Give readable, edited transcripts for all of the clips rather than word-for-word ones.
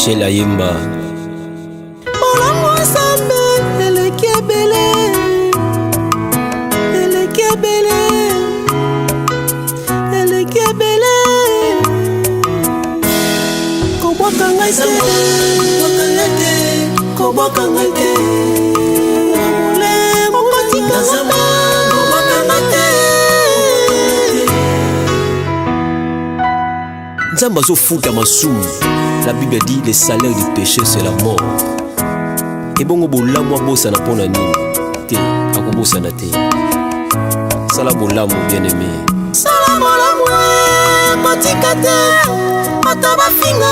Michel Ayemba. Nzamba zo futa masumu. La Bible dit le salaire du péché c'est la mort. Et bongo bolamu bossa na pona nini te akobosa na te. Sala bolamu bien aimé. Sala bolamu matikate mataba finga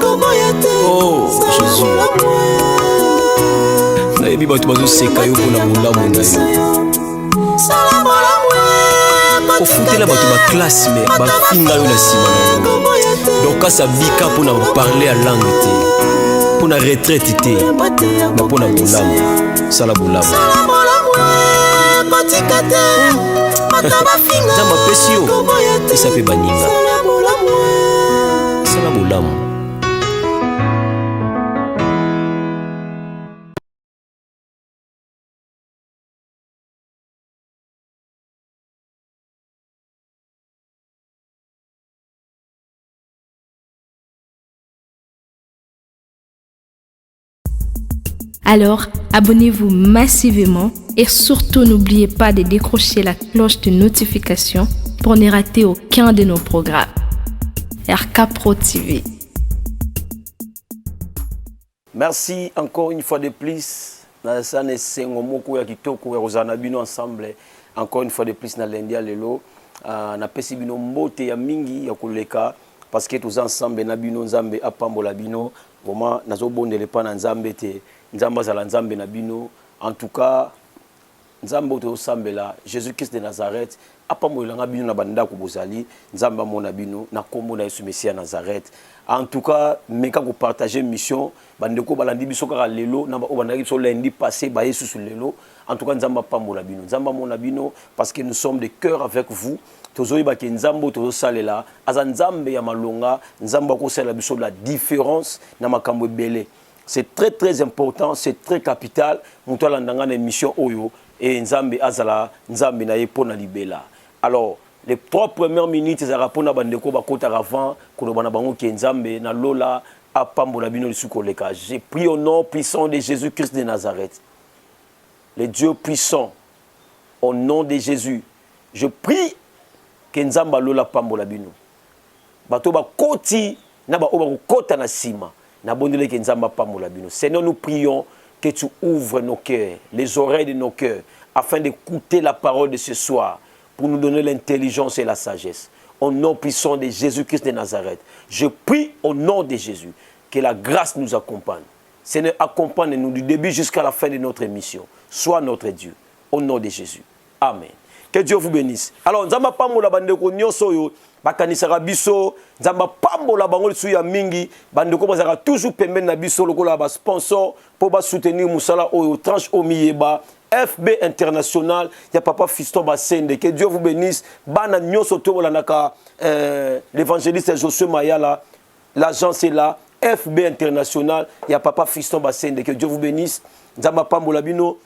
koboyate. Oh Jésus. Na yebi bato bazo seka yo pona bolamu na yo. Sala bolamu ofutela bato ba classe mais ba finga yo na sima na yo. Donc quand ça bika pour nous parler à langue té, pour nous retraite té, mais pour nous bolamu, sala bolamu. Zamba pesio, et ça fait baninga. Sala bolamu. Alors, abonnez-vous massivement et surtout n'oubliez pas de décrocher la cloche de notification pour ne rater aucun de nos programmes. RK Pro TV. Merci encore une fois de plus. Ensemble. Encore une fois de plus, na lundi à lelo. Na pesi bino mbote ya mingi ya kuleka parce que tous ensemble na bino nzambe apambola bino. Vraiment nazo bondele pa na nzambe te. Nzamba zala nzambe na bino. En tout cas, nzambe oto sambela Jésus-Christ de Nazareth apambola nga bino na banda ko bozali nzamba mona bino na kombo na Yesu Messia Nazareth. En tout cas, meka ko partager mission bandeko balandi biso kaka lelo na ba obandaki biso lundi passé ba Yesu sur lelo. En tout cas, nzamba pambola bino nzamba mona bino parce que nous sommes de cœur avec vous. Tozoyi ba ke nzambo tozo salela aza nzambe ya malonga nzamba ko sala biso la différence na makambo ebele. C'est très très important, c'est très capital. Muto la ndanga na émission oyo et nzambe azala nzambe na yepona libela. Alors, les 3 premières minutes za rapona bandeko bakota avant kono bana bango ke nzambe na lola apambola bino lisuko leka. J'ai pris au nom puissant de Jésus-Christ de Nazareth. Le Dieu puissant au nom de Jésus. Je prie que nzamba lola pambola bino. Bato ba koti na ba oba kota na sima. Seigneur, nous prions que tu ouvres nos cœurs, les oreilles de nos cœurs, afin d'écouter la parole de ce soir, pour nous donner l'intelligence et la sagesse. Au nom puissant de Jésus-Christ de Nazareth, je prie au nom de Jésus que la grâce nous accompagne. Seigneur, accompagne-nous du début jusqu'à la fin de notre émission. Sois notre Dieu. Au nom de Jésus. Amen. Que Dieu vous bénisse. Alors, nous avons pas la bande de bakanisaka biso nzamba pambola bango lisu ya mingi bandeko bazaka toujours pembeni na biso lokola ba sponsor pour ba soutenir musala oyo tranche omiyeba FB International ya papa Fiston Basende. Que Dieu vous bénisse. Bana nyoso to bolanaka l'évangéliste Josué Mayala, l'agence est là. FB International ya papa Fiston Basende. Que Dieu vous bénisse. Nzamba pambola bino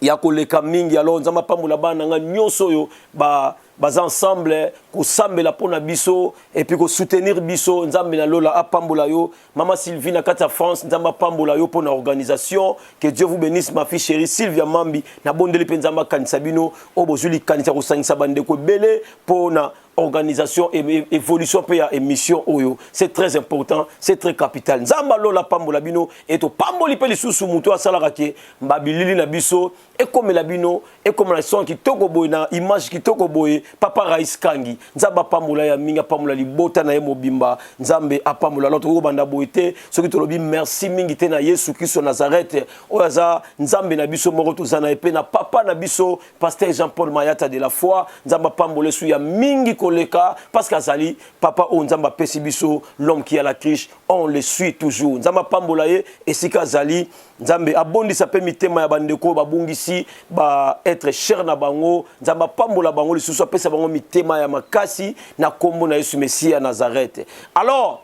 ya koleka mingi alors nzamba pambola bana nga nyoso yo ba ensemble ko sambela pona biso et puis ko soutenir biso nzambe na lola apambola yo mama Sylvie na kata France nzamba pambola yo pona organisation. Que Dieu vous bénisse ma fille chérie Sylvia Mambi na bondeli pe nzamba kanisa bino obozuli kanisa ko sangisa bandeko belé pona organisation et évolution pe ya émission oyo. C'est très important, c'est très capital. Nzamba lola pambola bino et to pamboli pe lisusu muto asala kake mbabilili na biso et comme la bino et comme la son qui toko boy na image qui toko boy papa Rais Kangi nzamba pambola ya minga pambola libota na ye mobimba nzambe apambola loto ko banda boyete soki to lobi merci mingi te na Yesu Kristo Nazareth oyaza nzambe na biso moko tozana epe na papa na biso pasteur Jean-Paul Mayata de la foi nzamba pambola su ya mingi koleka parce qu'azali papa o nzamba pesi biso l'homme qui a la triche on le suit toujours nzamba pambola ye esika zali nzambe abondisa pe mitema ya bandeko babungisi ba être cher na bango nzamba pambola bango lisusu apesa bango mitema ya makasi na kombo na Yesu Messia Nazareth. Alors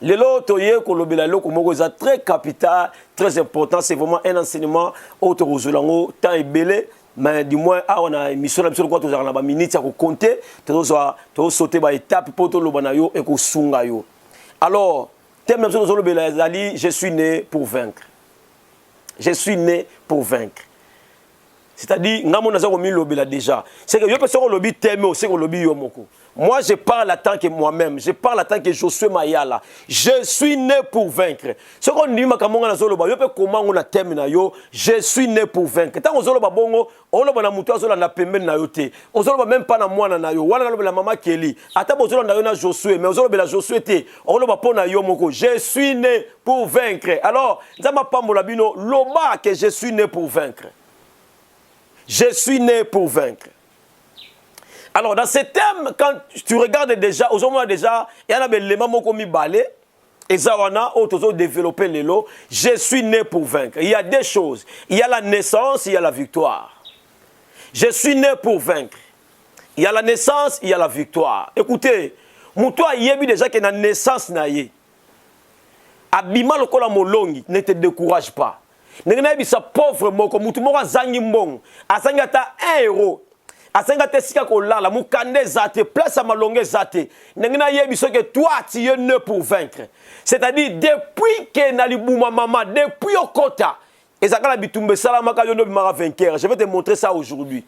Lelo toye kolobela loko moko eza très capital, très important, c'est vraiment un enseignement auto rozolango temps ebele mais du moins on a émission na quoi tozala na ba minutes ya ko compter to sauter ba étape pour to lobana yo et ko sunga yo. Alors, thème na zo lobela ezali je suis né pour vaincre. Je suis né pour vaincre. C'est-à-dire, déjà. C'est que je peux faire lobby thème aussi au lobby yomoko. Moi, je parle en tant que moi-même. Je parle en tant que Josué Mayala. Je suis né pour vaincre. Ce qu'on dit, je peux comment on a thème na yo. Je suis né pour vaincre. Tant qu'on a bongo, on a mutua zola na pembe na yote. On a même pas na moi na yo. Wana la maman Kelly. Ata bozola na yo na Josué, mais on a la Josué te. On a pas na yomoko. Je suis né pour vaincre. Alors, zama pambola bino loba que je suis né pour vaincre. Je suis né pour vaincre. Alors, dans ce thème, quand tu regardes déjà, aujourd'hui déjà, il y a des éléments qui ont balé, et ça, on a développé les lots. Je suis né pour vaincre. Il y a deux choses. Il y a la naissance, il y a la victoire. Je suis né pour vaincre. Il y a la naissance, il y a la victoire. Écoutez, moi, il y a déjà que la naissance na ye. Abima le kola molongi, ne te décourage pas. Nenga bisa pauvre moko mutu moko azangi mbongo azanga ta 1 euro azanga te sika ko lala mukande zate place à malonge zate nenga yebiso que toi tu es né pour vaincre, c'est-à-dire depuis que na libuma mama depuis okota ezakala bitumbe salama ka yono bimara vainqueur. Je vais te montrer ça aujourd'hui.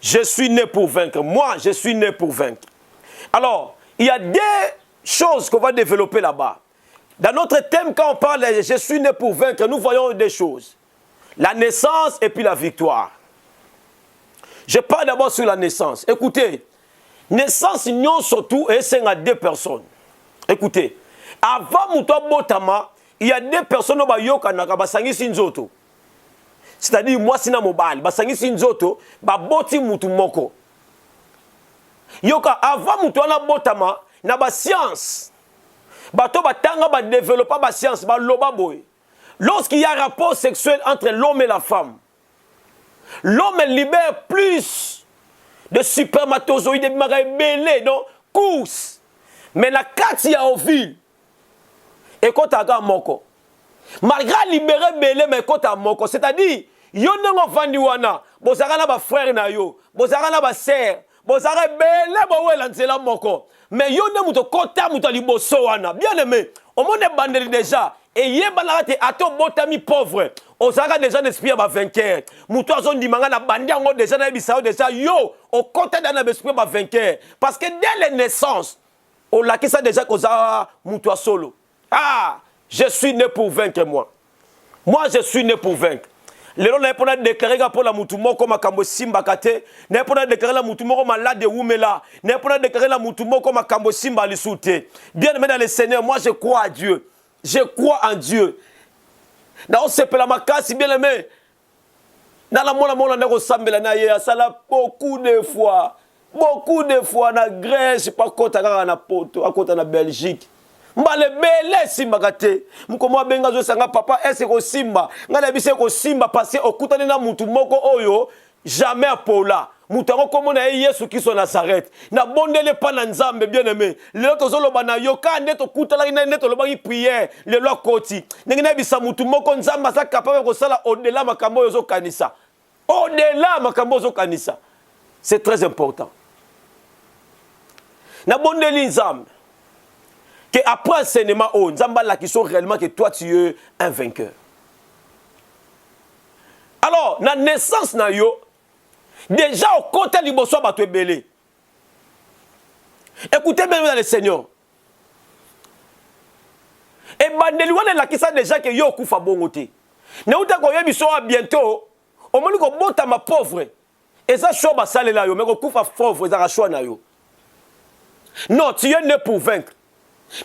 Je suis né pour vaincre. Moi, je suis né pour vaincre. Alors, il y a des choses qu'on va développer là-bas. Dans notre thème, quand on parle de « je suis né pour vaincre », nous voyons des choses. La naissance et puis la victoire. Je parle d'abord sur la naissance. Écoutez, naissance, non surtout, et c'est à 2 personnes. Écoutez, avant Moutoua Botama, il y a 2 personnes qui ont basangi sinzoto. C'est-à-dire, moi, c'est na mobile. Basangi sinzoto, boti Moutou Moko. Yoka, avant Moutoua Botama, na ba science. Bato batanga ba développer ba science ba loba boy. Lorsqu'il y a un rapport sexuel entre l'homme et la femme, l'homme libère plus de spermatozoïdes belé donc course. Mais la kati ya ovule et quand ta moko. Malgré libérer belé mais quand ta moko, c'est-à-dire yo nengo vandi wana, bozaka na ba frère na yo, bozaka na ba sœur, bozaka belé ba wela nzela moko. Mais yo ne muto kota muto liboso wana. Bien aimé, au monde bandeli déjà. Et yé banarate ato botami pauvre. On s'arrête déjà d'esprit à vainqueur. Muto azon di manga na bandi ango déjà na bisao déjà yo. Au kota dans l'esprit à vainqueur. Parce que dès la naissance, on l'a ça déjà koza muto solo. Ah, je suis né pour vaincre moi. Moi je suis né pour vaincre. Lelo na pona déclarer pour la mutu moko makambo simba kate, na pona déclarer la mutu moko malade wumela, na pona déclarer la mutu moko makambo simba lisute. Bien aimé dans le Seigneur, moi je crois à Dieu. Je crois en Dieu. Na on sepela makasi bien aimé. Na la mona ndeko sambela na ye asala beaucoup de fois na Grèce pas kota kaka na poto, akota na Belgique. Mbale bele simba kate mkomo benga zo sanga papa ese ko simba ngala bise ko simba parce okutane na mutu moko oyo jamais apola mutu ngo komona Yesu Kristo Nazareth na bondele pa na Nzambe bien aimé lelo tozoloba na yo ka ndeto kutala na ndeto lobangi prière lelo koti ndenge na bisa mutu moko Nzamba sa capable ko sala au-delà makambo yo zo kanisa au-delà makambo zo kanisa. C'est très important na bondeli Nzambe que après enseignement, Nzamba la qui sont réellement que toi tu es un vainqueur. Alors, la naissance na yo, déjà au côté liboso ba tu belé. Écoutez bien dans le Seigneur. Et bandeli wana la qui ça déjà que yo kufa bongote. Na uta ko yebiso bientôt, au moment ko bota ma pauvre. Et ça choix ba sale la yo, mais ko kufa pauvre za choix na yo. Non, tu es né pour vaincre.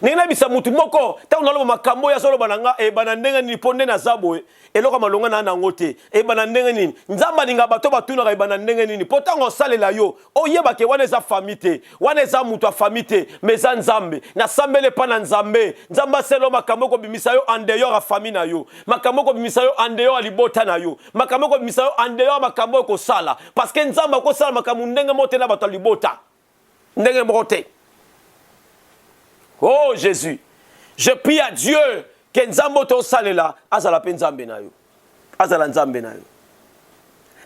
Nena bisa mutu moko ta unalo makambo ya solo bananga e banandenga ni ponde na zabo e loko malonga na ngote e banandenga nini Nzamba ninga bato batuna ka banandenga nini potango salela yo oyeba ke wana za famite wana za mutu a famite meza Nzambe na sambele pa na Nzambe Nzamba selo makambo ko bimisa yo andeyo a famille na yo makambo ko bimisa yo andeyo a libota na yo makambo ko bimisa yo andeyo makambo ko sala parce que Nzamba ko sala makambo ndenga mote na bato libota ndenge mote. Oh Jésus, Je prie à Dieu que Nzambo to salela azala pe Nzambe na yo. Azala Nzambe na yo.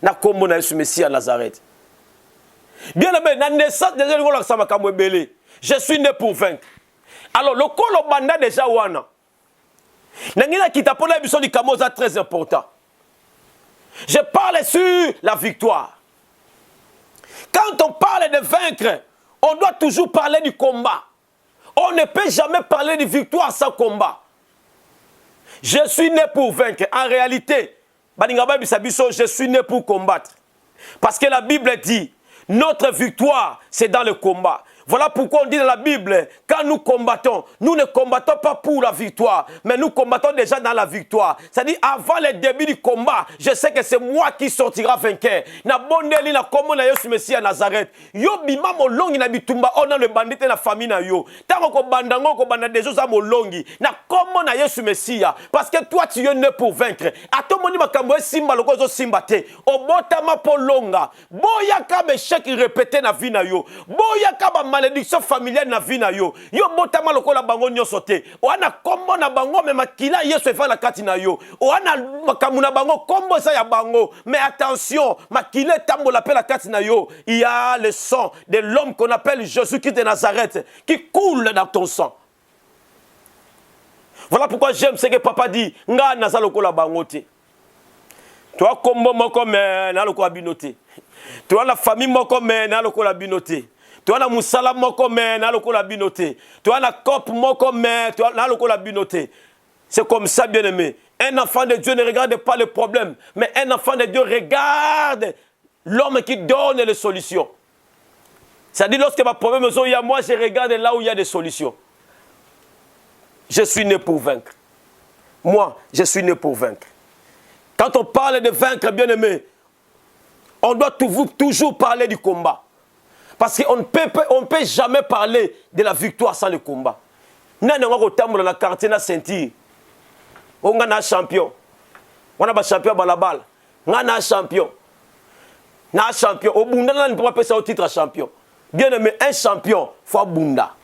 Na kombo na Yesu Messie à Nazareth. Bien aimé, na naissance déjà ngolo aksama kamwe belé. Je suis né pour vaincre. Alors le kolo banda déjà wana. Nangina kita pona biso di kamoza très important. Je parle sur la victoire. Quand on parle de vaincre, on doit toujours parler du combat. On ne peut jamais parler de victoire sans combat. Je suis né pour vaincre. En réalité, je suis né pour combattre. Parce que la Bible dit, notre victoire, c'est dans le combat. Voilà pourquoi on dit dans la Bible, quand nous combattons, nous ne combattons pas pour la victoire, mais nous combattons déjà dans la victoire. C'est-à-dire, avant le début du combat, je sais que c'est moi qui sortira vainqueur. Na bondeli na komo na Yesu Messie à Nazareth. Yo bima molongi na bitumba, on a le bandit na famille na yo. Tango ko bandango ko banda des za molongi. Na komo na Yesu Messie. Parce que toi, tu es né pour vaincre. Atomoni makambo simba lokozo simba te. Obotama polonga. Boya ka échec répété na vie na yo. Boya ka malédiction familiale na vie na yo. Yo botama lokola bango nyonso te. Oana kombo na bango me makila Yesu fa na kati na yo. Oana makamu na bango kombo sa ya bango. Mais attention, makila tambo la la kati na yo. Il y a le sang de l'homme qu'on appelle Jésus-Christ de Nazareth qui coule dans ton sang. Voilà pourquoi j'aime ce que papa dit. Nga naza lokola bango te. Toi kombo moko me na lokola binote. Toi la famille moko me na lokola binote. Tu as la moussala moko me na lokola binote. Tu as la cope moko me tu as na lokola binote. C'est comme ça, bien aimé. Un enfant de Dieu ne regarde pas le problème, mais un enfant de Dieu regarde l'homme qui donne les solutions. C'est-à-dire lorsque ma problème il y a moi, je regarde là où il y a des solutions. Je suis né pour vaincre. Moi, je suis né pour vaincre. Quand on parle de vaincre, bien aimé, on doit toujours parler du combat. Parce qu'on ne peut jamais parler de la victoire sans le combat. Nous avons dans la quartier na ceinture. On a un champion. On a un champion à la balle. On a un champion. Un champion. Au Bunda, on ne peut pas passer au titre champion. Bien aimé, un champion, il faut Bunda.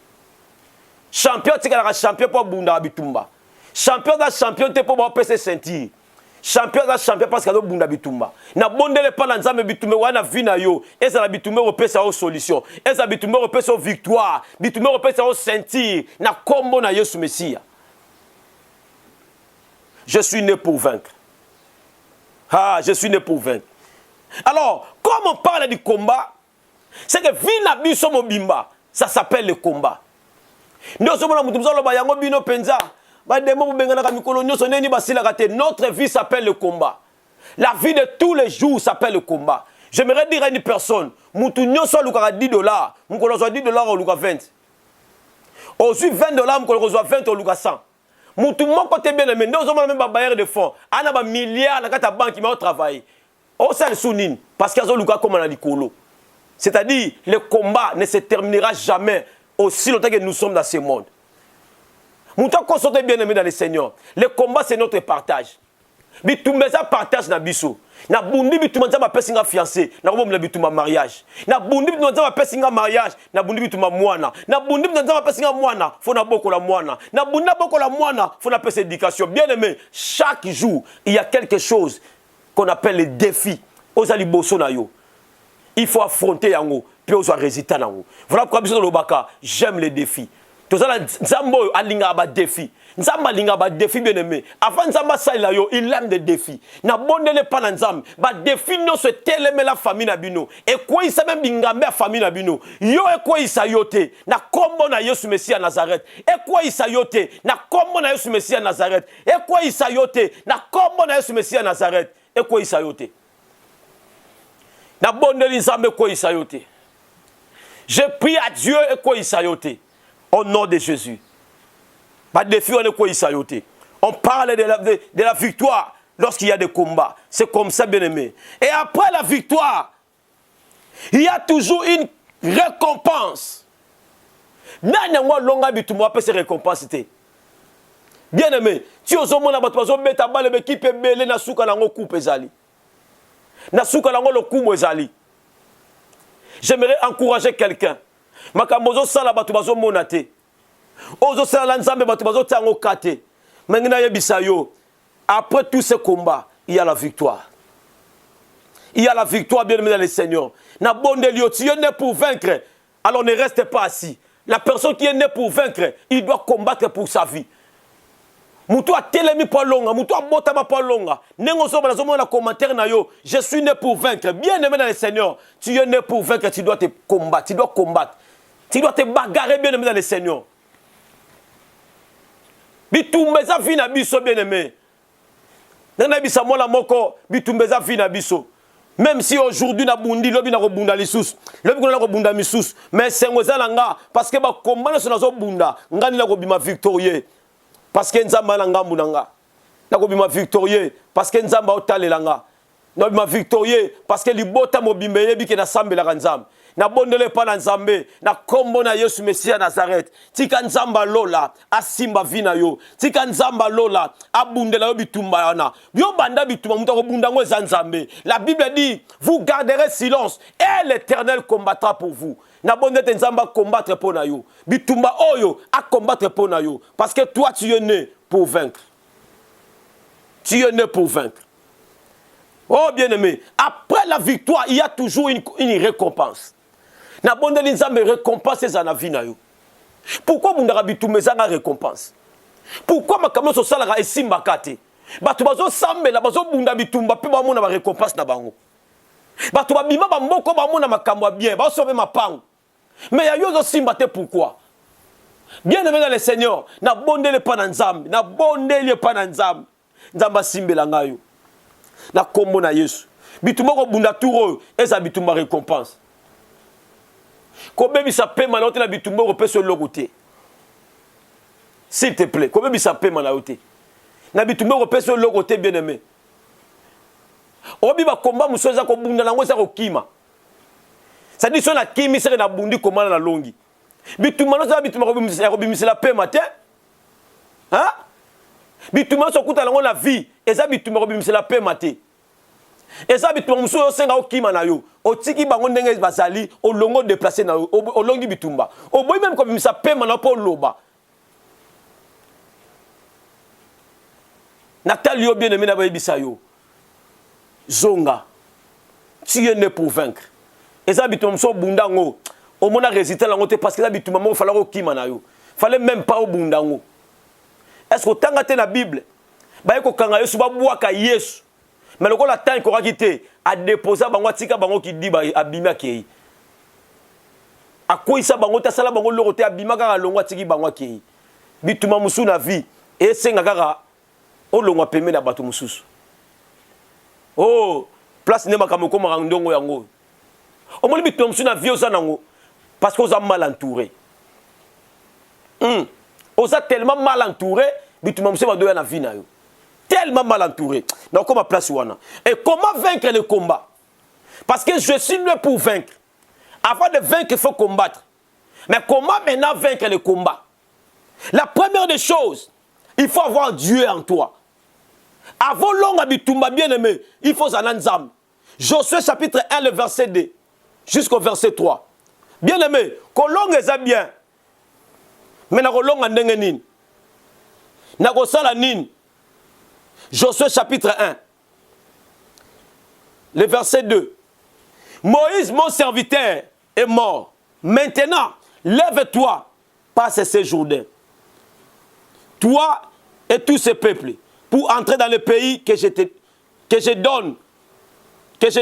Champion, c'est un champion pour Bunda Bitumba. Champion d'un champion, c'est pour passer ceinture. Champion da champion parce que do bunda bitumba na bondele pa na nzambe bitumba wana vina yo eza la bitumba repesa au solution eza bitumba repesa au victoire bitumba repesa au sentir na kombo na Yesu Messia. Je suis né pour vaincre. Ah, je suis né pour vaincre. Alors, comme on parle du combat, c'est que vina biso mobimba, ça s'appelle le combat. Nous sommes mutumza lo ba yango bino penza. Notre vie s'appelle le combat. La vie de tous les jours s'appelle le combat. J'aimerais dire à une personne, Moutounio soit $10, Moukono soit $10 ou 20. Aussi $20, Moukono soit 20 ou 100. Moutoumon côté bien aimé, nous avons même pas bailleur de fonds. On a un milliard dans la banque qui m'a travaillé. On s'en souvient parce qu'il y a un comme on a dit colo. C'est-à-dire, le combat ne se terminera jamais aussi longtemps que nous sommes dans ce monde. Mouton concentré bien aimé dans le Seigneur. Le combat c'est notre partage. Bitumeza partage na biso. Na bundi bitumeza ba pesinga fiancé, na ko na bituma mariage. Na bundi bitumeza ba pesinga mariage, na bundi bituma mwana. Na bundi bitumeza ba pesinga mwana, faut na bokola mwana. Na bundi bokola mwana, faut na pesa éducation. Bien aimé, chaque jour, il y a quelque chose qu'on appelle les défis. Ozali boso na yo. Il faut affronter yango, puis ozo résultat nango. Voilà pourquoi biso lobaka, j'aime les défis. Tout ça, Nzambo alinga ba défi. Nzamba alinga ba défi bien aimé. Avant Nzamba saïla yo, il aime des défis. Na bondele pa na Nzamba, ba défi no se teleme la famille na bino. Et quoi il sa même bingambe la famille na bino. Yo e quoi il sa yote. Na kombo na Yesu Messie à Nazareth. Et quoi il sa yote. Na kombo na Yesu Messie à Nazareth. Et quoi il sa yote. Na kombo na Yesu Messie à Nazareth. Et quoi il sa yote. Na bondele Nzamba quoi il sa yote. Je prie à Dieu et quoi il sa yote. Au nom de Jésus. On parle de la victoire lorsqu'il y a des combats. C'est comme ça, bien aimé. Et après la victoire, il y a toujours une récompense. Bien aimé, tu as j'aimerais encourager quelqu'un. Makamozo sala batu bazo monate. Ozo sala nzambe bato bazo tango kate. Mengina yebisa yo. Après tout ce combat, il y a la victoire. Il y a la victoire, bien aimé dans le Seigneur. Na bonde lieu, tu es né pour vaincre. Alors ne reste pas assis. La personne qui est née pour vaincre, il doit combattre pour sa vie. Moutou a telemi pas longa, moutou a botama pas longa. Nengo so bana na commentaire na yo, je suis né pour vaincre. Bien aimé dans le Seigneur, tu es né pour vaincre, tu dois te combattre, tu dois combattre. Tu dois te bagarrer, bien aimé dans le Seigneur. Bitumbeza vina biso, bien aimé. Nana bisa mola moko, bitumbeza vina biso. Même si aujourd'hui na bundi lobi na ko bunda lisusu, lobi ko na ko bunda misusu, mais sengoza langa parce que ba combat na zo bunda, ngani na ko bima victorieux. Parce que nzamba na ngambu nanga. Na ko bima victorieux parce que nzamba otalela nga. Na bima victorieux parce que libota mobimbe yebi ke na sambela ka nzamba. Na bondele pa na nzambe, na kombo na Yesu Mesia Nazareth. Tika nzamba lola, asimba vina yo. Tika nzamba lola, abundela yo bitumba yana. Yo banda bitumba muta ko bunda ngo za nzambe. La Bible dit, vous garderez silence et l'Éternel combattra pour vous. Na bondete nzamba combattre pour na yo. Bitumba oyo a combattre pour na yo. Parce que toi tu es né pour vaincre. Tu es né pour vaincre. Oh bien-aimé, après la victoire, il y a toujours une récompense. Na bonde nzambe récompense za na vie na yo. Pourquoi bundaka bitumba za na récompense? Pourquoi makambo so sala esimba kate? Batu bazo sambela bazo bunda bitumba pe ba mona ba récompense na bango. Batu ba bima ba mboko ba mona makambo bien, ba sobe mapango. Mais ya yo zo simba te pourquoi? Bien aimé dans le Seigneur, na bonde le pa na nzambe, na bonde le pa na nzambe. Nzamba simbela ngayo. Na kombo na Yesu. Bitumba ko bunda turo eza bitumba récompense. Combien ça paie mal la bitumba repère sur le côté. S'il te plaît, combien ça paie mal la côté. Na bitumba repère sur le côté bien aimé. Obi ba combat musoza ko bunda na ngoza ko kima. Ça dit sur la kimi c'est na bundi comment na longi. Bitumba no za bitumba ko bimisa la paie matin. Hein? Bitumba so kuta la vie, eza bitumba ko bimisa la paie matin. Et ça bitumba muso yo senga okima na yo otiki bango ndenge bazali olongo déplacer na yo olongi bitumba oboyi même comme ça pema na po loba Nathalie yo bien aimé na bayebisa yo zonga tu es né pour vaincre et ça bitumba muso bundango o mona résultat la ngote parce que ça bitumba mo fallait okima na yo fallait même pas au bundango est-ce que tanga te na Bible ba ko kanga Yesu ba bwaka Yesu. Mais le la temps qu'on a quitté a déposé bango tika bango qui dit abima kei. A quoi ça bango ta sala bango lorote abima kaka longwa tiki bango kei. Bituma musu na vie et senga kaka o longwa peme na bato mususu. Oh, place ne makamoko marandongo yango. O moni bituma musu na vie oza nango parce qu'on a mal entouré. On a tellement mal entouré, bituma musu ba doya na vie na yo. Tellement mal entouré. Donc, comment place wana? Et comment vaincre le combat? Parce que je suis né pour vaincre. Avant de vaincre, il faut combattre. Mais comment maintenant vaincre le combat? La première des choses, il faut avoir Dieu en toi. Avant long habitumba bien aimé, il faut zananzam. Josué chapitre 1, le verset 2 jusqu'au verset 3. Bien aimé, kolong est bien. Mais na kolong andenge nini? Na kosala nini? Josué chapitre 1, le verset 2. Moïse, mon serviteur, est mort. Maintenant, lève-toi, passe ce Jourdain. Toi et tous ces peuples, pour entrer dans le pays que je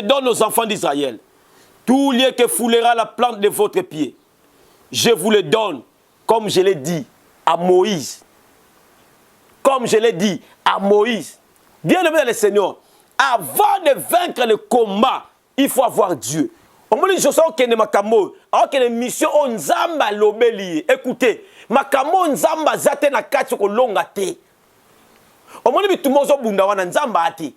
donne aux enfants d'Israël. Tout lieu que foulera la plante de votre pied, je vous le donne, comme je l'ai dit à Moïse. Comme je l'ai dit à Moïse. Bien aimé dans le Seigneur, avant de vaincre le combat, il faut avoir Dieu. On me dit, je sens qu'il y a une mission, on zamba l'obéli. Écoutez, makamo nzamba zate na kati ko longa te. On me dit, tout le monde bunda wana nzamba ate.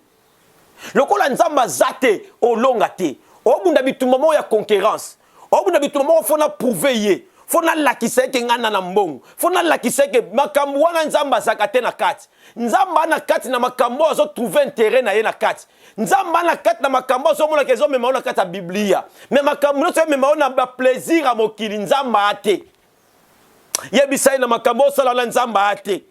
Lokola nzamba zate o longa te. O bunda bitumamo ya concurrence. O bunda bitumamo fona prouver. Fona lakisa ke ngana na mbongo. Fona lakisa ke makambo wana nzamba zakate na kati. Nzamba na kati na makambo azo trouver intérêt na ye na kati. Nzamba na kati na makambo azo mona kezo mema na kati ya Biblia. Mais makambo no mema na ba plaisir a mokili nzamba ate. Yebisa na makambo sala na nzamba ate.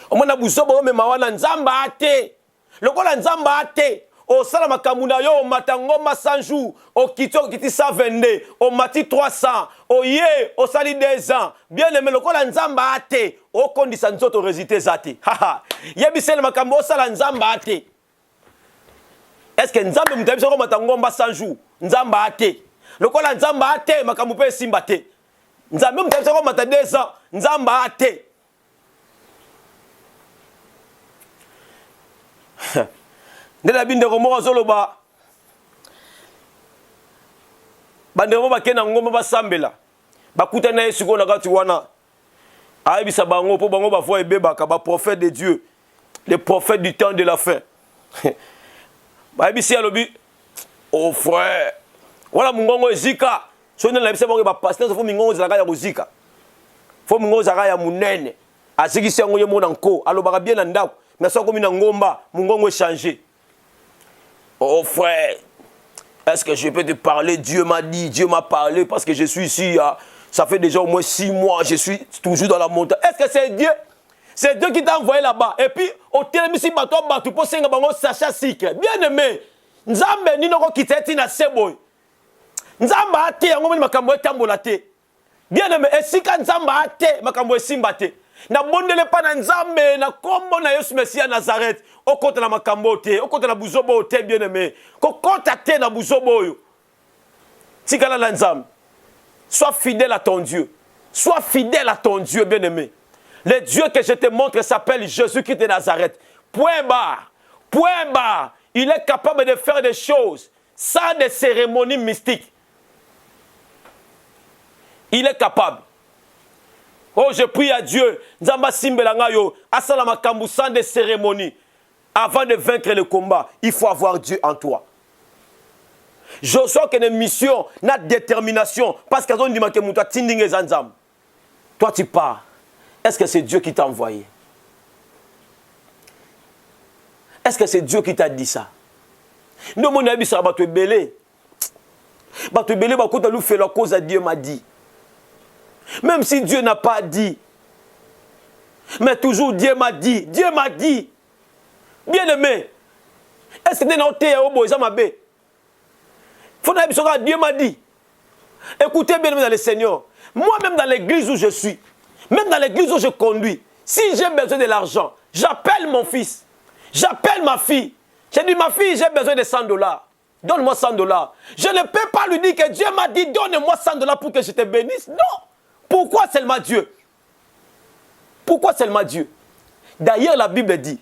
Omona buzobo me mawana nzamba ate. Lokola nzamba ate. O sala makambo na yo matangoma 100 jours, o kiti 122, o mati 300, o ye o sali 2 ans. Bien aimé lokola nzamba ate, o kondisa nzoto résultat zate. Haha. Yebisa na makambo sala nzamba ate. Est-ce que nzambe mutabisa ko matangomba 100 jours? Nzamba ate. Lokola nzamba ate makambo pe simba te. Nzambe mutabisa ko mata 2 ans, nzamba ate. Ndela binde ko mo zoloba. Bandemo bakena ngomba basambela. Bakuta na Yesu ko na kati wana. Ayebisa bango po bango ba voix ebebaka ba prophète de Dieu. Les prophètes du temps de la fin. Bayebisi alobi oh frère. Wala mungongo ezika. Sone na bisa bango ba pasteur fo mingongo zalaka ya kozika. Fo mingongo zalaka ya munene. Azikisi yango yemo na nko. Alobaka bien na ndako. Mais ça comme na ngomba mungongo changer. Oh frère, est-ce que je peux te parler? Dieu m'a dit, Dieu m'a parlé parce que je suis ici. Ça fait déjà au moins 6 mois, je suis toujours dans la montagne. Est-ce que c'est Dieu? C'est Dieu qui t'a envoyé là-bas. Et puis, au télémisi bato bato pour senga bango sacha secret. Bien aimé, nzambe ni noko kiteti na seboy. Nzamba ate yango moni makambo etambola te. Bien aimé, esika nzamba ate makambo esimba te. Na bondele pa na nzambe na kombo na Yesu Mesia Nazareth. Okota na makambo te, okota na buzobo te bien aimé. Kokota te na buzobo yo. Tikala na nzambe. Sois fidèle à ton Dieu. Sois fidèle à ton Dieu bien aimé. Le Dieu que je te montre s'appelle Jésus-Christ de Nazareth. Point barre. Point barre. Il est capable de faire des choses sans des cérémonies mystiques. Il est capable. Oh, je prie à Dieu. Nzamba simbelanga yo. Asala makambu sans des cérémonies. Avant de vaincre le combat, il faut avoir Dieu en toi. Je sens que une mission, notre détermination, parce qu'ils ont dit que toi tu pars. Est-ce que c'est Dieu qui t'a envoyé? Est-ce que c'est Dieu qui t'a dit ça? Nous, mon ami, ça va te belé. Va te belé, va te faire la cause à Dieu m'a dit. Même si Dieu n'a pas dit. Mais toujours Dieu m'a dit. Dieu m'a dit. Bien aimé. Est-ce que tu es dans le Dieu m'a dit. Écoutez bien dans le Seigneur. Moi-même dans l'église où je suis, même dans l'église où je conduis, si j'ai besoin de l'argent, j'appelle mon fils. J'appelle ma fille. J'ai dit, ma fille, j'ai besoin de $100. Donne-moi $100. Je ne peux pas lui dire que Dieu m'a dit, donne-moi $100 pour que je te bénisse. Non. Pourquoi seulement Dieu? Pourquoi seulement Dieu? D'ailleurs, la Bible dit,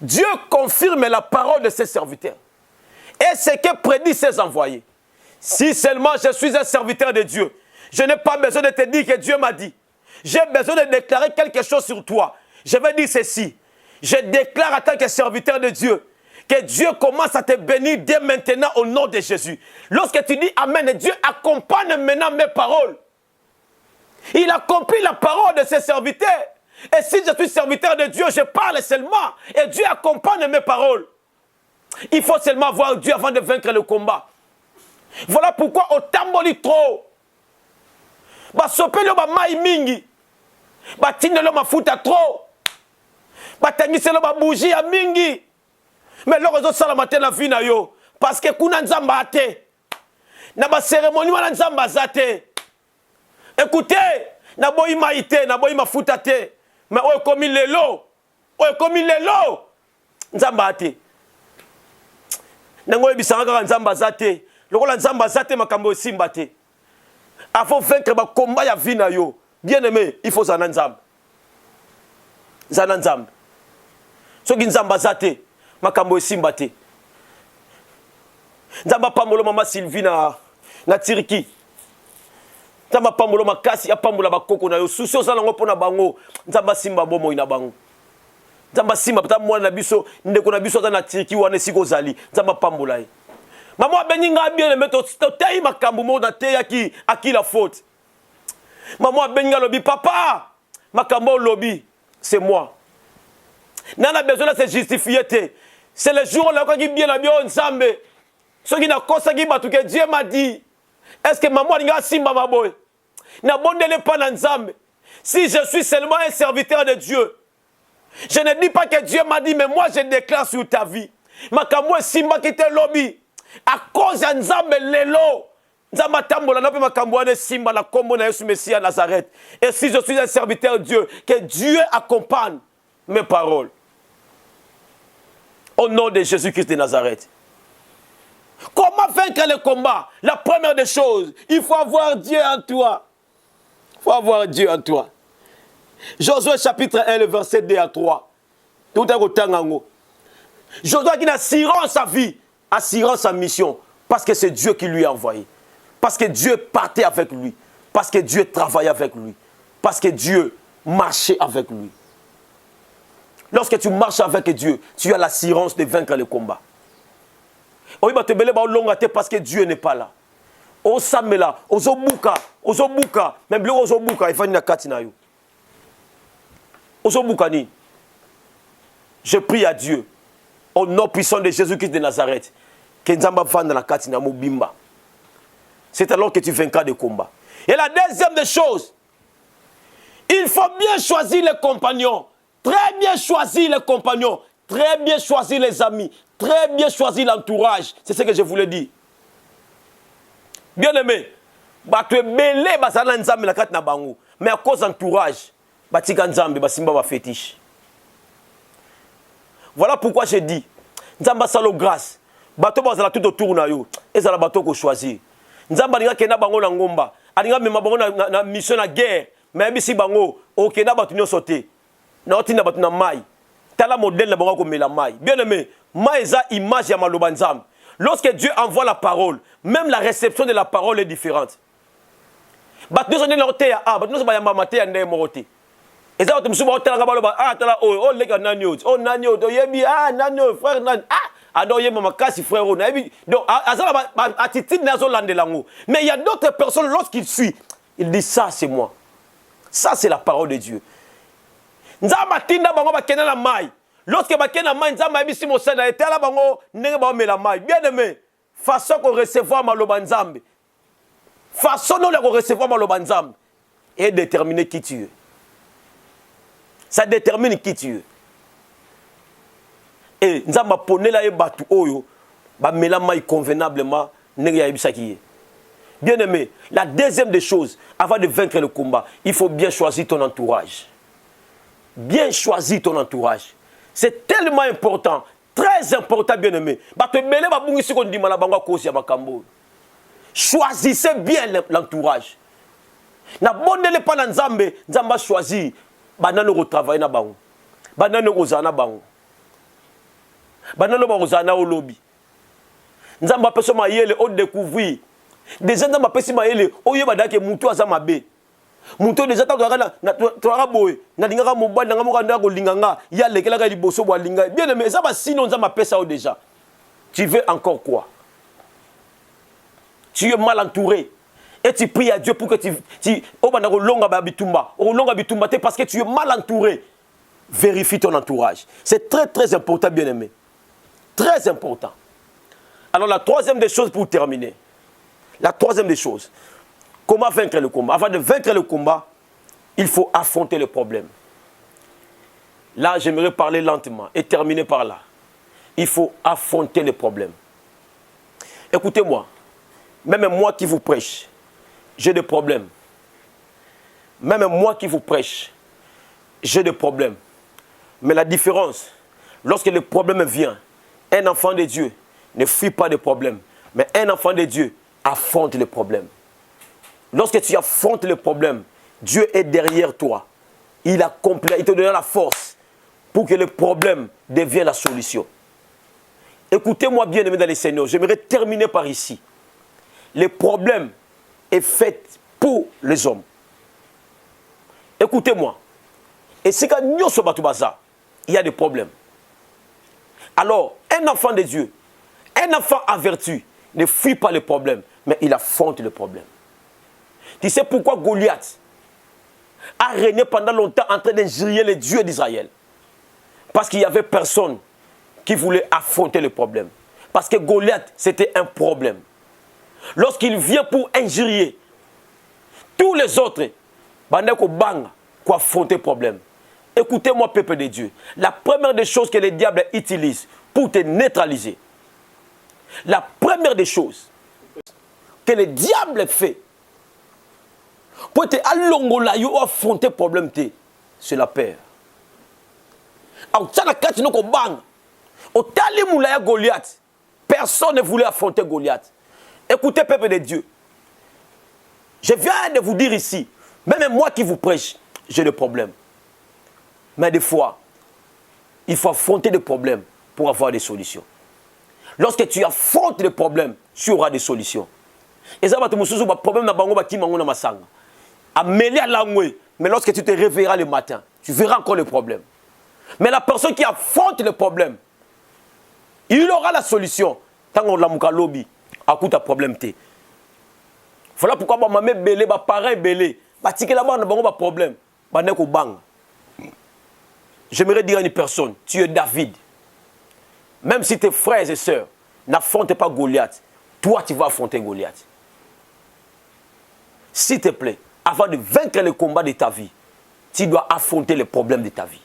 Dieu confirme la parole de ses serviteurs. Et ce que prédit ses envoyés. Si seulement je suis un serviteur de Dieu, je n'ai pas besoin de te dire que Dieu m'a dit. J'ai besoin de déclarer quelque chose sur toi. Je vais dire ceci. Je déclare en tant que serviteur de Dieu que Dieu commence à te bénir dès maintenant au nom de Jésus. Lorsque tu dis Amen, Dieu accompagne maintenant mes paroles. Il accomplit la parole de ses serviteurs. Et si je suis serviteur de Dieu, je parle seulement. Et Dieu accompagne mes paroles. Il faut seulement voir Dieu avant de vaincre le combat. Voilà pourquoi au tamboli trop. Ba sopelo ba mai mingi. Ba tindelo mafuta trop. Ba tangiselo ba bougie ya mingi. Mais l'orezo sala matin la vie na yo parce que kuna nzamba ate. Na ba cérémonie wana nzamba zate. Écoutez, na boyi maïté, na boyi mafuta te. Mais oyo komi lelo. Oyo komi lelo. Nzamba ate. Nango ebisanga kaka nzamba zate. Lokola nzamba zate makambo simba te. Afo vaincre ba combat ya vie na yo. Bien aimé, il faut zana nzamba. Zana nzamba. Soki nzamba zate makambo simba te. Nzamba pambolo mama Sylvie na Tiriki. Nzamba pambolo makasi ya pambola bakoko na yo. Susi ozala ngo pona bango. Nzamba simba bomo ina bango. Nzamba simba pata mwana na biso ndeko na biso na Tiriki wana siko zali. Nzamba pambola ye. Maman beninga bien le mettre au taille makambo mo na te yaki aki la faute. Maman beninga lobi papa makambo lobi c'est moi. Nana besoin de se justifier te. C'est le jour où on a bien la bien ensemble. Ce qui n'a pas que Dieu m'a dit. Est-ce que maman a simba ma boy? n'abondele pas dans Nzambe. Si je suis seulement un serviteur de Dieu, je ne dis pas que Dieu m'a dit, mais moi je déclare sur ta vie. Makamwe simba qui te lobby. À cause de Nzambe lelo. Nzamba tambola na pe makambo ane simba la kombo na Yesu Messie à Nazareth. Et si je suis un serviteur de Dieu, que Dieu accompagne mes paroles. Au nom de Jésus-Christ de Nazareth. Comment vaincre le combat? La première des choses, il faut avoir Dieu en toi. Il faut avoir Dieu en toi. Josué chapitre 1, le verset 2 à 3. Tout à côté. Josué qui a assurant sa vie, assurant sa mission, parce que c'est Dieu qui lui a envoyé. Parce que Dieu partait avec lui. Parce que Dieu travaillait avec lui. Parce que Dieu marchait avec lui. Lorsque tu marches avec Dieu, tu as l'assurance de vaincre le combat. Oui, parce que Dieu n'est pas là. O samela, ozobuka, même bleu ozobuka, il faut une katina yo. Ozobuka ni. Je prie à Dieu, au nom puissant de Jésus-Christ de Nazareth, que Nzamba vende la katina mobimba. C'est alors que tu vaincras des combats. Et la deuxième des choses, il faut bien choisir les compagnons. Très bien choisir les compagnons. Très bien choisir les amis. Très bien choisir l'entourage. C'est ce que je voulais dire. Bien aimé, tu es belé, mais à cause d'entourage, fétiche. Voilà pourquoi j'ai dit, Nzamba salo grâce, bato bazala tout autour na yo, ezala bato ko choisir. Nzamba linga kena bango na ngomba, alinga mema bango na mission na guerre, mais bisi bango o kena bato nyo sauter. Na otina bato na mai. Tala modèle na bango ko mela mai. Bien aimé, mai eza image ya maloba Nzamba. Lorsque Dieu envoie la parole, même la réception de la parole est différente. Bato nyo sonne na oteya, bato nyo ba yamba mateya ndé morote. Et ça, tu me souviens, oh, les gars, nanyo, oh, nanyo, nanyo, frère, nanyo, alors, il y a ma casse, frère, donc, attitude, mais il y a d'autres personnes, lorsqu'ils suivent, ils disent, ça, c'est moi. Ça, c'est la parole de Dieu. Nzamba tinda bango ba kena la mai. Lorsque ba kena mai, nzamba ebisi mo sana etala bango, ndenge ba me la mai. Bien aimé, façon qu'on recevoir maloba nzambe. Façon non qu'on recevoir maloba nzambe et déterminer qui tu es. Ça détermine qui tu es. Et nous avons ponné la batu oyo, ba melama convenablement, n'engaya bisaki. Bien aimé, la deuxième des choses, avant de vaincre le combat, il faut bien choisir ton entourage. Bien choisir ton entourage. C'est tellement important, très important, bien aimé. Choisissez bien l'entourage. Na bondele pa na Nzambe, Nzamba choisir. Banano retravailler na bango. Banano ozana bango. Banano ba ozana au lobby. Nzamba peso mayele o découvrir. Déjà nzamba pesi mayele o yeba dake mutu aza mabe. Mutu déjà ta toka boy na lingaka mobali na ngamoka ndako linganga ya lekelaka liboso bwa linga. Bien aimé, ça va sinon nzamba pesa o déjà. Tu veux encore quoi? Tu es mal entouré. Et tu pries à Dieu pour que parce que tu es mal entouré. Vérifie ton entourage. C'est très très important, bien aimé. Très important. Alors la troisième des choses pour terminer. La troisième des choses. Comment vaincre le combat? Avant de vaincre le combat, il faut affronter le problème. Là, j'aimerais parler lentement et terminer par là. Il faut affronter le problème. Écoutez-moi. Même moi qui vous prêche, j'ai des problèmes. Même moi qui vous prêche, j'ai des problèmes. Mais la différence, lorsque le problème vient, un enfant de Dieu ne fuit pas de problème. Mais un enfant de Dieu affronte le problème. Lorsque tu affrontes le problème, Dieu est derrière toi. Il te donne la force pour que le problème devienne la solution. Écoutez-moi bien, aimés dans les Seigneurs, j'aimerais terminer par ici. Le problème est fait pour les hommes. Écoutez-moi. Et c'est quand nous sommes il y a des problèmes. Alors, un enfant de Dieu, un enfant en vertu, ne fuit pas le problème, mais il affronte le problème. Tu sais pourquoi Goliath a régné pendant longtemps en train d'injurier les dieux d'Israël? Parce qu'il n'y avait personne qui voulait affronter le problème. Parce que Goliath, c'était un problème. Lorsqu'il vient pour injurier, tous les autres, bandeko banga, quoi affronter problème. Écoutez-moi, peuple de Dieu. La première des choses que le diable utilise pour te neutraliser, la première des choses que le diable fait pour te alongola yo affronter problème, c'est la peur. Goliath. Personne ne voulait affronter Goliath. Écoutez, peuple de Dieu. Je viens de vous dire ici, même moi qui vous prêche, j'ai des problèmes. Mais des fois, il faut affronter des problèmes pour avoir des solutions. Lorsque tu affrontes des problèmes, tu auras des solutions. Et ça va te montrer un problème dans masanga. Amélie à l'angoué. Mais lorsque tu te réveilleras le matin, tu verras encore le problème. Mais la personne qui affronte le problème, il aura la solution. Tant qu'on l'a mouka lobby, à coup de problème. Voilà pourquoi ma mère belé, ma parent belé. Là-bas, on a un problème. J'aimerais dire à une personne, tu es David. Même si tes frères et sœurs n'affrontent pas Goliath, toi tu vas affronter Goliath. S'il te plaît, avant de vaincre le combat de ta vie, tu dois affronter les problèmes de ta vie.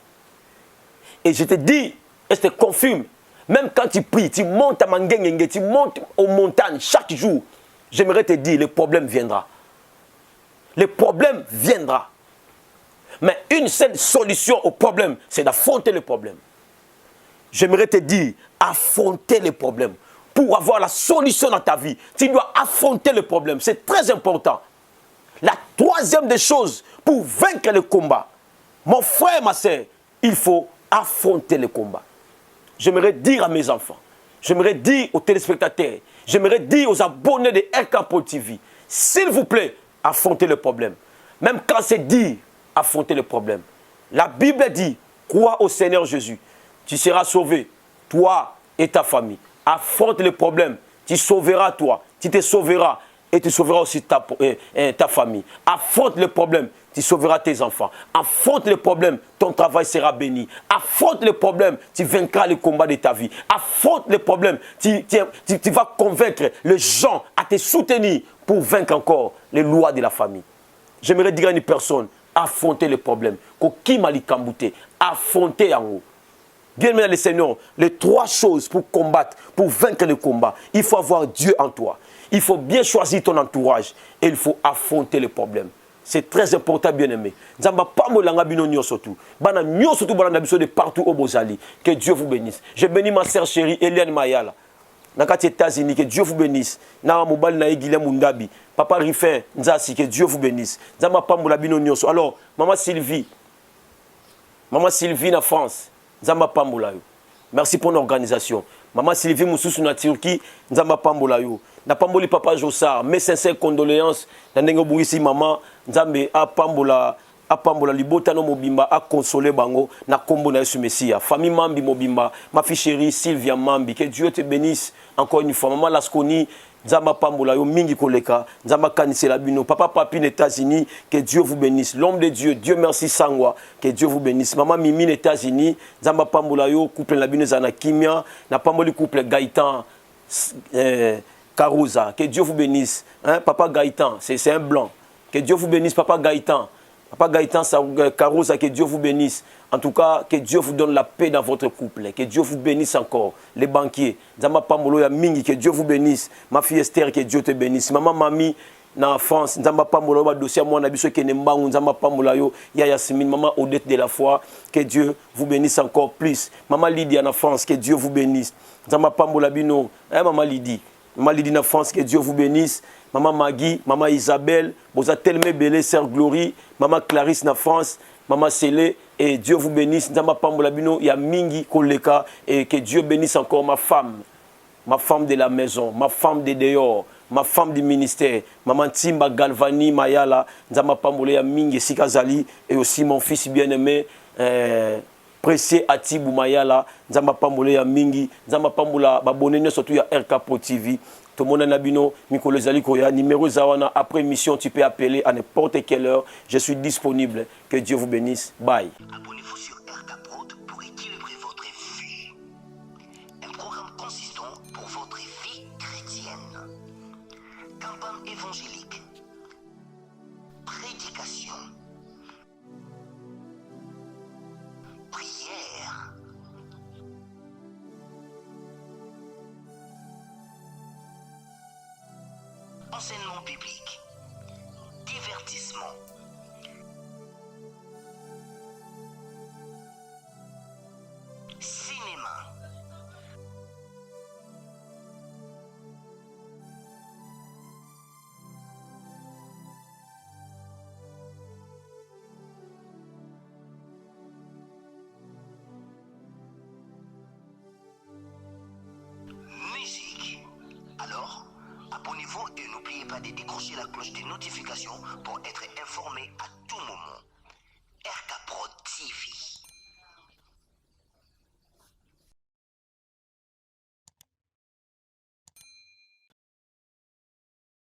Et je te dis, et je te confirme, même quand tu pries, tu montes à Mangengenge, tu montes aux montagnes chaque jour, j'aimerais te dire, le problème viendra. Le problème viendra. Mais une seule solution au problème, c'est d'affronter le problème. J'aimerais te dire, affronter les problèmes. Pour avoir la solution dans ta vie, tu dois affronter le problème. C'est très important. La troisième des choses, pour vaincre le combat, mon frère, ma soeur, il faut affronter le combat. J'aimerais dire à mes enfants, j'aimerais dire aux téléspectateurs, j'aimerais dire aux abonnés de RK TV, s'il vous plaît, affrontez le problème. Même quand c'est dit, affrontez le problème. La Bible dit, crois au Seigneur Jésus, tu seras sauvé, toi et ta famille. Affronte le problème, tu sauveras toi, tu te sauveras et tu sauveras aussi ta famille. Affronte le problème, tu sauveras tes enfants. Affronte le problème, ton travail sera béni. Affronte le problème, tu vaincras le combat de ta vie. Affronte le problème, tu vas convaincre les gens à te soutenir pour vaincre encore les lois de la famille. J'aimerais dire à une personne, affronter le problème. Affronter en haut. Bien aimé dans le Seigneur, les trois choses pour combattre, pour vaincre le combat, il faut avoir Dieu en toi. Il faut bien choisir ton entourage et il faut affronter le problème. C'est très important, bien aimé. De partout au Bozali. Que Dieu vous bénisse. Je bénis ma sœur chérie Eliane Mayala. Nakati États-Unis, que Dieu vous bénisse. Papa Rifin, Nzasi, que Dieu vous bénisse. Alors, Maman Sylvie en France, Nzamba Pambolayo. Merci pour l'organisation. Maman Sylvie Moussous na Turquie, Nzamba Pambolayo. Na Pamboli Papa Jossar, mes sincères condoléances. Nandengo Bourissi Maman, Nzambe a Pambola libota no mobimba a consoler bango na kombo na Yesu Messia. Famille Mambi mobimba, ma fille chérie Sylvia Mambi, que Dieu te bénisse encore une fois. Maman Lasconi, Nzamba Pambola yo mingi koleka, Nzamba kanisela bino. Papa Papi aux États-Unis, que Dieu vous bénisse. L'homme de Dieu, Dieu merci Sangwa, que Dieu vous bénisse. Maman Mimi aux États-Unis, Nzamba Pambola yo couple la bino zana Kimia, na Pamboli couple Gaëtan Carouza, que Dieu vous bénisse. Hein, Papa Gaëtan, c'est un blanc. Que Dieu vous bénisse Papa Gaëtan. Papa Gaëtan Carouza, que Dieu vous bénisse. En tout cas, que Dieu vous donne la paix dans votre couple. Que Dieu vous bénisse encore. Les banquiers. Zama Pambolo ya Mingi, que Dieu vous bénisse. Ma fille Esther, que Dieu te bénisse. Maman Mami, en France. Zama Pambolo, ma dossier, moi, nabiso kenembangu. Zama Pambolo yo, ya Yasmine. Maman Odette de la foi, que Dieu vous bénisse encore plus. Maman Lydia en France, que Dieu vous bénisse. Zama Pambola bino, Maman Lydie. Maman Lydie en France, que Dieu vous bénisse. Maman Maggie, Maman Isabelle, vous êtes tellement belle, Sœur Glory, Maman Clarisse en France, Maman Célé, et Dieu vous bénisse. Dans ma Pambola Bino, il y a Mingi Koleka, et que Dieu bénisse encore ma femme de la maison, ma femme de dehors, ma femme du ministère, Maman Timba Galvani Mayala, dans ma Pambola, il y a Mingi Sikazali, et aussi mon fils bien-aimé, Pressé Atibou Mayala, Nzamba Pambola ya Mingi, Nzamba Pambola, babonné surtout ya RK TV. Tout le monde a bino, Mikolo Zalikoya, numéro Zawana, après mission, tu peux appeler à n'importe quelle heure. Je suis disponible. Que Dieu vous bénisse. Bye. Abonnez-vous sur RK pour équilibrer votre vie. Un programme consistant pour votre vie chrétienne. Campagne évangélique. éducation, prière, enseignement biblique, divertissement, cinéma, musique. Alors, abonnez-vous et n'oubliez pas de décrocher la cloche des notifications pour être informé à tout moment. RK Prod TV.